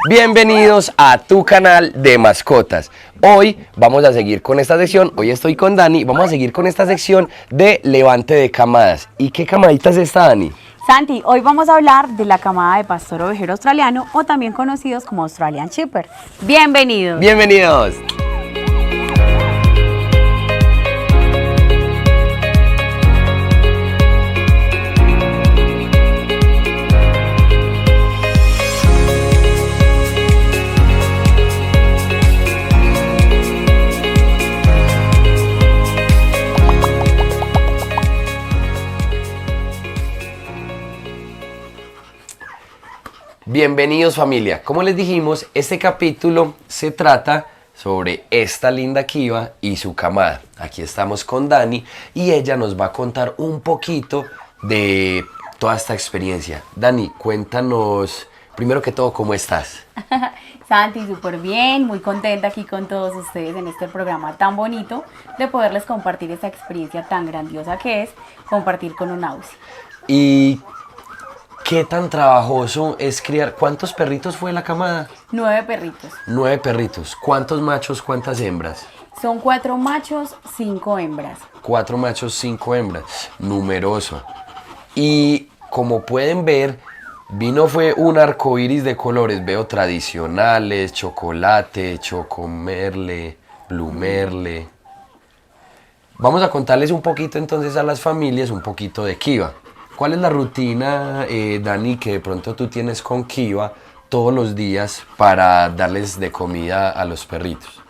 Bienvenidos a tu canal de mascotas. Hoy vamos a seguir con esta sección, hoy estoy con Dani, vamos a seguir con esta sección de levante de camadas. ¿Y qué camadita es esta, Dani? Santi, hoy vamos a hablar de la camada de pastor ovejero australiano o también conocidos como Australian Shepherd. Bienvenidos. Bienvenidos. Bienvenidos familia, como les dijimos, este capítulo se trata sobre esta linda Kiva y su camada. Aquí estamos con Dani y ella nos va a contar un poquito de toda esta experiencia. Dani, cuéntanos, primero que todo, ¿cómo estás? Santi, súper bien, muy contenta aquí con todos ustedes en este programa tan bonito de poderles compartir esta experiencia tan grandiosa que es compartir con un Aussie. Y ¿qué tan trabajoso es criar? ¿Cuántos perritos fue la camada? 9 perritos. 9 perritos. ¿Cuántos machos, cuántas hembras? Son 4 machos, 5 hembras. 4 machos, 5 hembras. Numeroso. Y como pueden ver, fue un arco iris de colores. Veo tradicionales, chocolate, chocomerle, blumerle. Vamos a contarles un poquito entonces a las familias, un poquito de Kiva. ¿Cuál es la rutina, Dani, que de pronto tú tienes con Kiva todos los días para darles de comida a los perritos?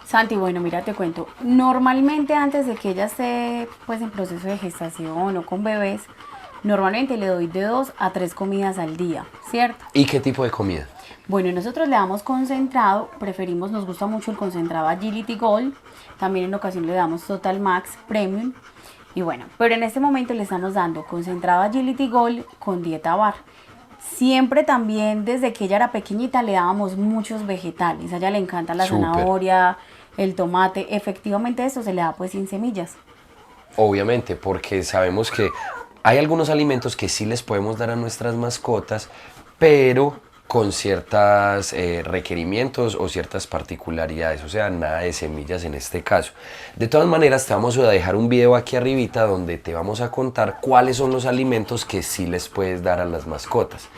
Santi, bueno, mira, te cuento. Normalmente antes de que ella esté pues en proceso de gestación o con bebés, normalmente le doy de 2 a 3 comidas al día, ¿cierto? ¿Y qué tipo de comida? Bueno, nosotros le damos concentrado, nos gusta mucho el concentrado Agility Gold, también en ocasión le damos Total Max Premium. Y bueno, pero en este momento le estamos dando concentrado Agility Gold con dieta bar. Siempre también desde que ella era pequeñita le dábamos muchos vegetales. A ella le encanta la zanahoria, el tomate. Efectivamente eso se le da pues sin semillas. Obviamente, porque sabemos que hay algunos alimentos que sí les podemos dar a nuestras mascotas, pero con ciertos requerimientos o ciertas particularidades, o sea, nada de semillas en este caso. De todas maneras, te vamos a dejar un video aquí arribita donde te vamos a contar cuáles son los alimentos que sí les puedes dar a las mascotas.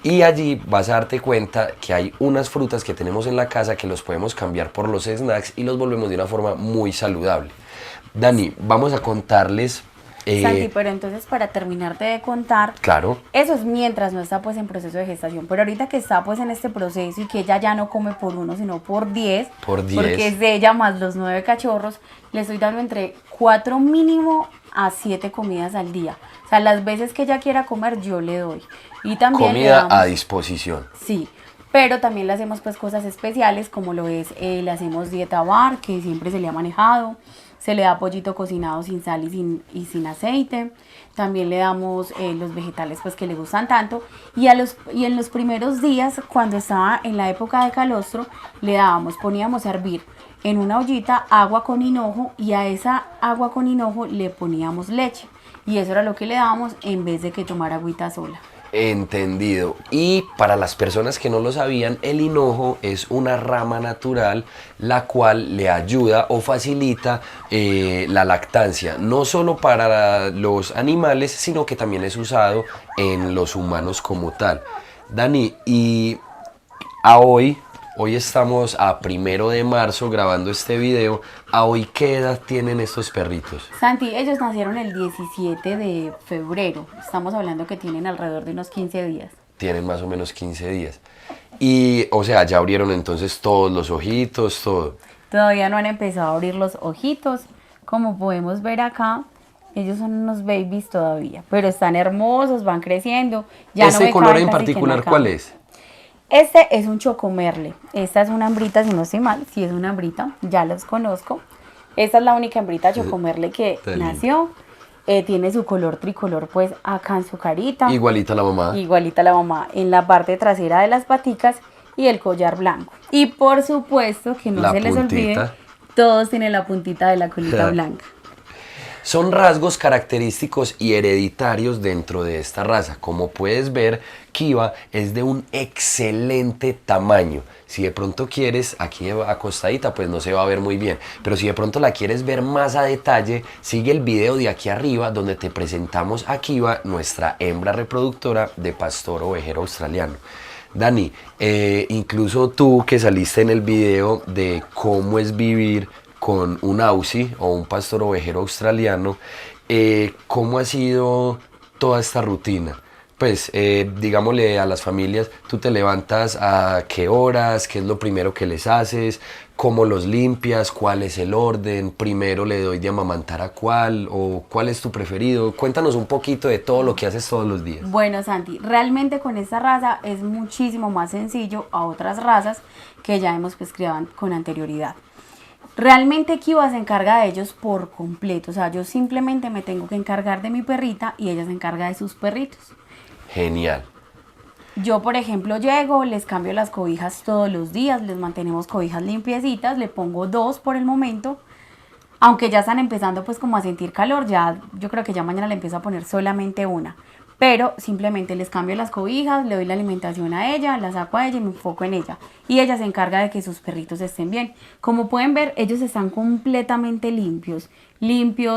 Y allí vas a darte cuenta que hay unas frutas que tenemos en la casa que los podemos cambiar por los snacks y los volvemos de una forma muy saludable. Dani, vamos a contarles... Santi, pero entonces para terminarte de contar, claro, eso es mientras no está pues en proceso de gestación, pero ahorita que está pues en este proceso y que ella ya no come por 1 sino por 10, porque es de ella más los 9 cachorros, le estoy dando entre 4 mínimo a 7 comidas al día. O sea, las veces que ella quiera comer yo le doy. Y también comida a disposición. Sí, pero también le hacemos pues cosas especiales como lo es, le hacemos dieta bar, que siempre se le ha manejado. Se le da pollito cocinado sin sal y sin aceite. También le damos los vegetales pues que le gustan tanto. Y en los primeros días, cuando estaba en la época de calostro, poníamos a hervir en una ollita agua con hinojo y a esa agua con hinojo le poníamos leche. Y eso era lo que le dábamos en vez de que tomara agüita sola. Entendido. Y para las personas que no lo sabían, el hinojo es una rama natural la cual le ayuda o facilita la lactancia, no solo para los animales, sino que también es usado en los humanos como tal. Dani, y hoy estamos a 1 de marzo grabando este video. ¿A hoy qué edad tienen estos perritos? Santi, ellos nacieron el 17 de febrero. Estamos hablando que tienen alrededor de unos 15 días. Tienen más o menos 15 días. Y, o sea, ya abrieron entonces todos los ojitos, todo. Todavía no han empezado a abrir los ojitos. Como podemos ver acá, ellos son unos babies todavía. Pero están hermosos, van creciendo. Ya ¿Ese color en particular cuál es? Este es un chocomerle. Esta es una hembrita, si no estoy mal, si es una hembrita, ya los conozco. Esta es la única hembrita chocomerle que nació. Tiene su color tricolor pues acá en su carita. Igualita a la mamá. Igualita a la mamá en la parte trasera de las paticas y el collar blanco. Y por supuesto que no se les olvide, todos tienen la puntita de la colita blanca. Son rasgos característicos y hereditarios dentro de esta raza. Como puedes ver, Kiva es de un excelente tamaño. Si de pronto quieres, aquí acostadita, pues no se va a ver muy bien. Pero si de pronto la quieres ver más a detalle, sigue el video de aquí arriba donde te presentamos a Kiva, nuestra hembra reproductora de pastor ovejero australiano. Dani, incluso tú que saliste en el video de cómo es vivir con un Aussie o un pastor ovejero australiano, ¿cómo ha sido toda esta rutina? Pues digámosle a las familias, tú te levantas a qué horas, qué es lo primero que les haces, cómo los limpias, cuál es el orden, primero le doy de amamantar a cuál o cuál es tu preferido. Cuéntanos un poquito de todo lo que haces todos los días. Bueno, Santi, realmente con esta raza es muchísimo más sencillo a otras razas que ya hemos pues criado con anterioridad. Realmente Kiva se encarga de ellos por completo, o sea, yo simplemente me tengo que encargar de mi perrita y ella se encarga de sus perritos. Genial. Yo, por ejemplo, llego, les cambio las cobijas todos los días, les mantenemos cobijas limpiecitas, le pongo 2 por el momento, aunque ya están empezando pues como a sentir calor, ya yo creo que ya mañana le empiezo a poner solamente una, pero simplemente les cambio las cobijas, le doy la alimentación a ella, la saco a ella y me enfoco en ella, y ella se encarga de que sus perritos estén bien. Como pueden ver, ellos están completamente limpios,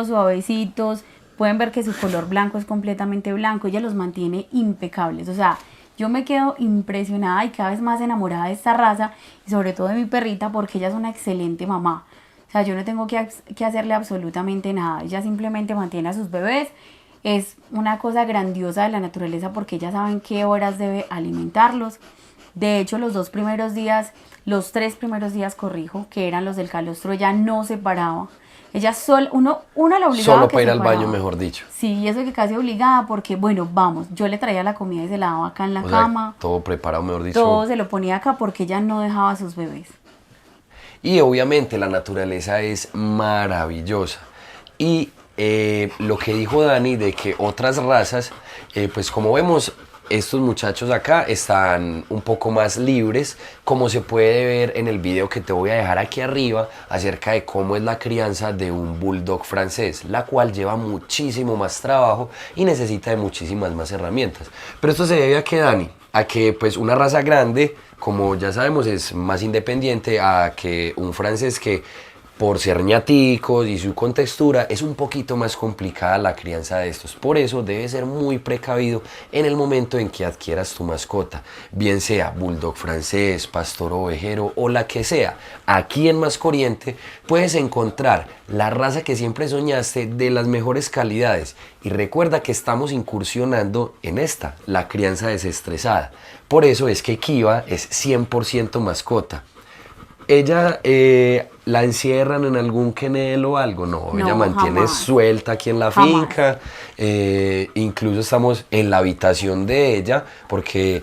suavecitos. Pueden ver que su color blanco es completamente blanco, ella los mantiene impecables, o sea, yo me quedo impresionada y cada vez más enamorada de esta raza y sobre todo de mi perrita porque ella es una excelente mamá. O sea, yo no tengo que hacerle absolutamente nada, ella simplemente mantiene a sus bebés, es una cosa grandiosa de la naturaleza porque ella sabe en qué horas debe alimentarlos. De hecho, los 3 primeros días, corrijo, que eran los del calostro, ella no se paraba. Ella uno la obligaba Solo a que para ir se al paraba. baño, mejor dicho. Sí, y eso que casi obligada porque, bueno, vamos, yo le traía la comida y se la daba acá en la cama. Sea, todo preparado, mejor dicho. Todo se lo ponía acá porque ella no dejaba a sus bebés. Y obviamente la naturaleza es maravillosa. Y lo que dijo Dani de que otras razas, pues como vemos, estos muchachos acá están un poco más libres, como se puede ver en el video que te voy a dejar aquí arriba acerca de cómo es la crianza de un bulldog francés, la cual lleva muchísimo más trabajo y necesita de muchísimas más herramientas. Pero esto se debe a que, Dani, a que pues una raza grande, como ya sabemos, es más independiente a que un francés que por ser ñaticos y su contextura es un poquito más complicada la crianza de estos. Por eso debes ser muy precavido en el momento en que adquieras tu mascota, bien sea bulldog francés, pastor ovejero o la que sea. Aquí en Mascoriente puedes encontrar la raza que siempre soñaste de las mejores calidades. Y recuerda que estamos incursionando en esta, la crianza desestresada. Por eso es que Kiva es 100% mascota. ¿Ella la encierran en algún kennel o algo? No, ella mantiene jamás. Suelta aquí en la finca. Incluso estamos en la habitación de ella porque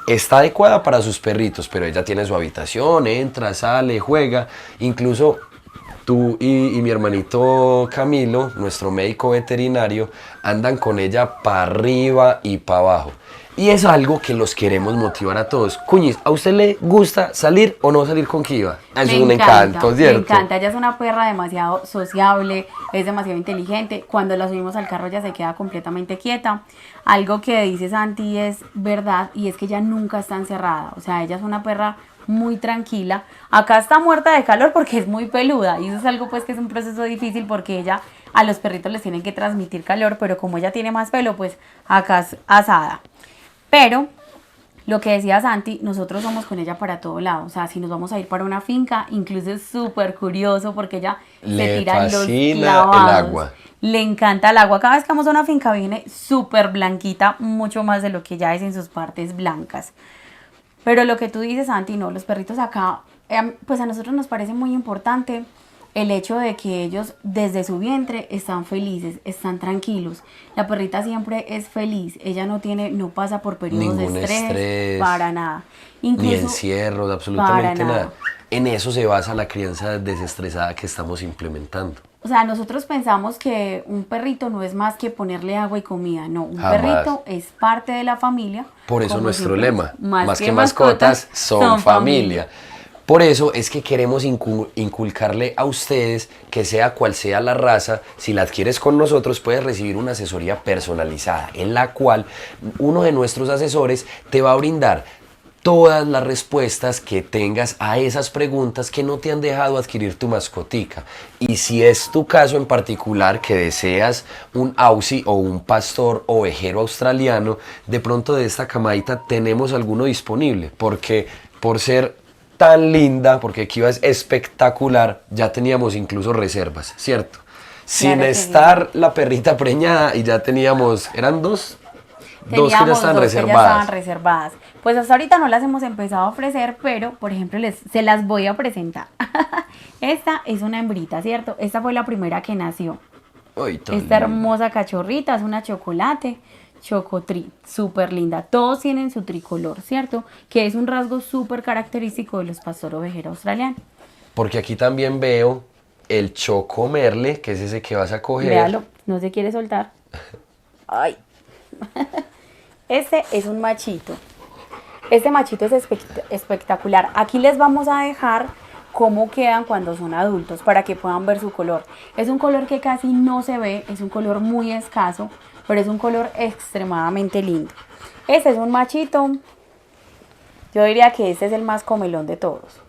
está adecuada para sus perritos, pero ella tiene su habitación, entra, sale, juega. Incluso tú y mi hermanito Camilo, nuestro médico veterinario, andan con ella para arriba y para abajo. Y es algo que los queremos motivar a todos. Cuñiz, ¿a usted le gusta salir o no salir con Kiva? Eso es un encanto, ¿cierto? Me encanta, ella es una perra demasiado sociable, es demasiado inteligente. Cuando la subimos al carro ella se queda completamente quieta. Algo que dice Santi es verdad y es que ella nunca está encerrada. O sea, ella es una perra muy tranquila. Acá está muerta de calor porque es muy peluda y eso es algo pues que es un proceso difícil porque ella a los perritos les tienen que transmitir calor, pero como ella tiene más pelo, pues acá es asada. Pero, lo que decía Santi, nosotros somos con ella para todo lado. O sea, si nos vamos a ir para una finca, incluso es súper curioso porque ella se tira los clavados. El agua. Le encanta el agua. Cada vez que vamos a una finca viene súper blanquita, mucho más de lo que ya es en sus partes blancas. Pero lo que tú dices, Santi, no, los perritos acá, pues a nosotros nos parece muy importante el hecho de que ellos desde su vientre están felices, están tranquilos. La perrita siempre es feliz, ella no pasa por periodos Ningún de estrés, para nada. Incluso, ni encierros, absolutamente nada. En eso se basa la crianza desestresada que estamos implementando. O sea, nosotros pensamos que un perrito no es más que ponerle agua y comida. No, un Jamás. perrito es parte de la familia. Por eso nuestro lema, más que mascotas son familia. Por eso es que queremos inculcarle a ustedes que sea cual sea la raza, si la adquieres con nosotros puedes recibir una asesoría personalizada en la cual uno de nuestros asesores te va a brindar todas las respuestas que tengas a esas preguntas que no te han dejado adquirir tu mascotica. Y si es tu caso en particular que deseas un Aussie o un pastor ovejero australiano, de pronto de esta camadita tenemos alguno disponible, porque por ser tan linda, porque Kiva es espectacular, ya teníamos incluso reservas, ¿cierto? Sin estar la perrita preñada y ya teníamos, ¿eran dos? Dos que ya estaban reservadas. Pues hasta ahorita no las hemos empezado a ofrecer, pero por ejemplo se las voy a presentar. Esta es una hembrita, ¿cierto? Esta fue la primera que nació. Ay, esta hermosa cachorrita es una chocolate, chocotri, súper linda. Todos tienen su tricolor, ¿cierto? Que es un rasgo súper característico de los pastor ovejero australianos. Porque aquí también veo el choco merle, que es ese que vas a coger. Véalo, no se quiere soltar. Ay. Este es un machito. Este machito es espectacular. Aquí les vamos a dejar cómo quedan cuando son adultos para que puedan ver su color. Es un color que casi no se ve, es un color muy escaso, pero es un color extremadamente lindo. Este es un machito. Yo diría que este es el más comelón de todos.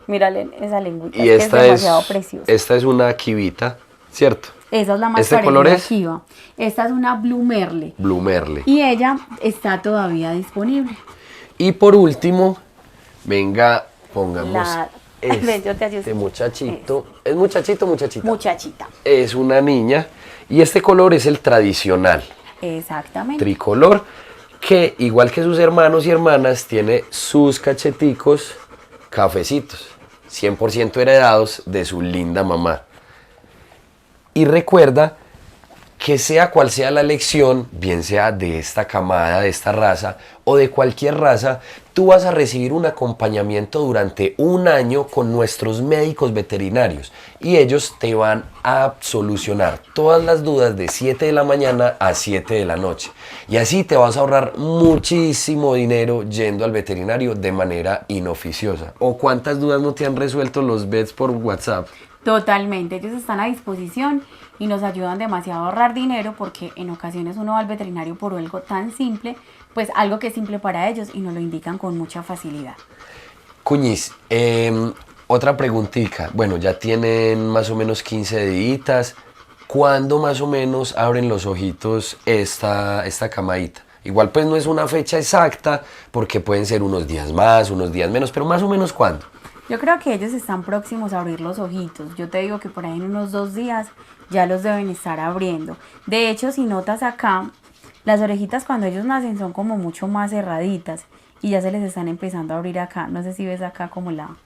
Mírale esa lengüita, y esta es demasiado preciosa. Esta es una kivita, ¿cierto? Esa es la más ¿Este color es? Kiva. Esta es una Blue Merle. Blue Merle. Y ella está todavía disponible. Y por último, venga, pongamos este muchachito. ¿Es muchachito o muchachita? Muchachita. Es una niña. Y este color es el tradicional. Exactamente. Tricolor, que igual que sus hermanos y hermanas, tiene sus cacheticos cafecitos. 100% heredados de su linda mamá. Y recuerda que sea cual sea la elección, bien sea de esta camada, de esta raza o de cualquier raza, tú vas a recibir un acompañamiento durante un año con nuestros médicos veterinarios y ellos te van a solucionar todas las dudas de 7 de la mañana a 7 de la noche. Y así te vas a ahorrar muchísimo dinero yendo al veterinario de manera inoficiosa. ¿O cuántas dudas no te han resuelto los vets por WhatsApp? Totalmente, ellos están a disposición y nos ayudan demasiado a ahorrar dinero porque en ocasiones uno va al veterinario por algo tan simple, pues algo que es simple para ellos y nos lo indican con mucha facilidad. Cuñiz, otra preguntita. Bueno, ya tienen más o menos 15 días. ¿Cuándo más o menos abren los ojitos esta camadita? Igual pues no es una fecha exacta porque pueden ser unos días más, unos días menos, pero más o menos ¿cuándo? Yo creo que ellos están próximos a abrir los ojitos. Yo te digo que por ahí en unos 2 días ya los deben estar abriendo. De hecho, si notas acá, las orejitas cuando ellos nacen son como mucho más cerraditas y ya se les están empezando a abrir acá. No sé si ves acá como la...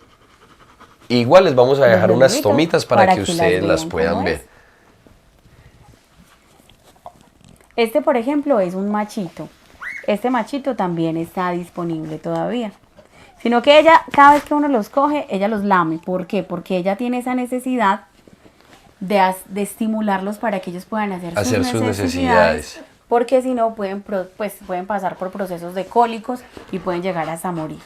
Igual les vamos a dejar unas tomitas para que ustedes las puedan ver. Este, por ejemplo, es un machito. Este machito también está disponible todavía. Sino que ella, cada vez que uno los coge, ella los lame. ¿Por qué? Porque ella tiene esa necesidad de estimularlos para que ellos puedan hacer sus necesidades. Porque si no, pueden pasar por procesos de cólicos y pueden llegar hasta morir.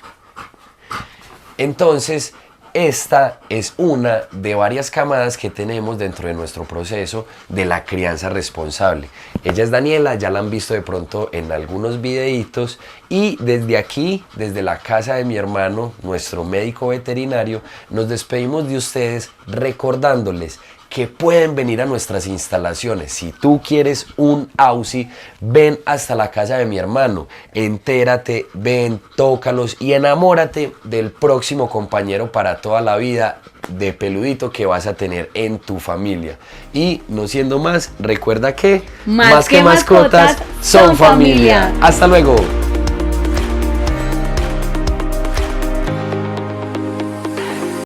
Entonces, esta es una de varias camadas que tenemos dentro de nuestro proceso de la crianza responsable. Ella es Daniela, ya la han visto de pronto en algunos videitos y desde aquí, desde la casa de mi hermano, nuestro médico veterinario, nos despedimos de ustedes recordándoles que pueden venir a nuestras instalaciones. Si tú quieres un Aussie, ven hasta la casa de mi hermano, entérate, ven, tócalos y enamórate del próximo compañero para toda la vida de peludito que vas a tener en tu familia. Y no siendo más, recuerda que más que mascotas son familia. Hasta luego.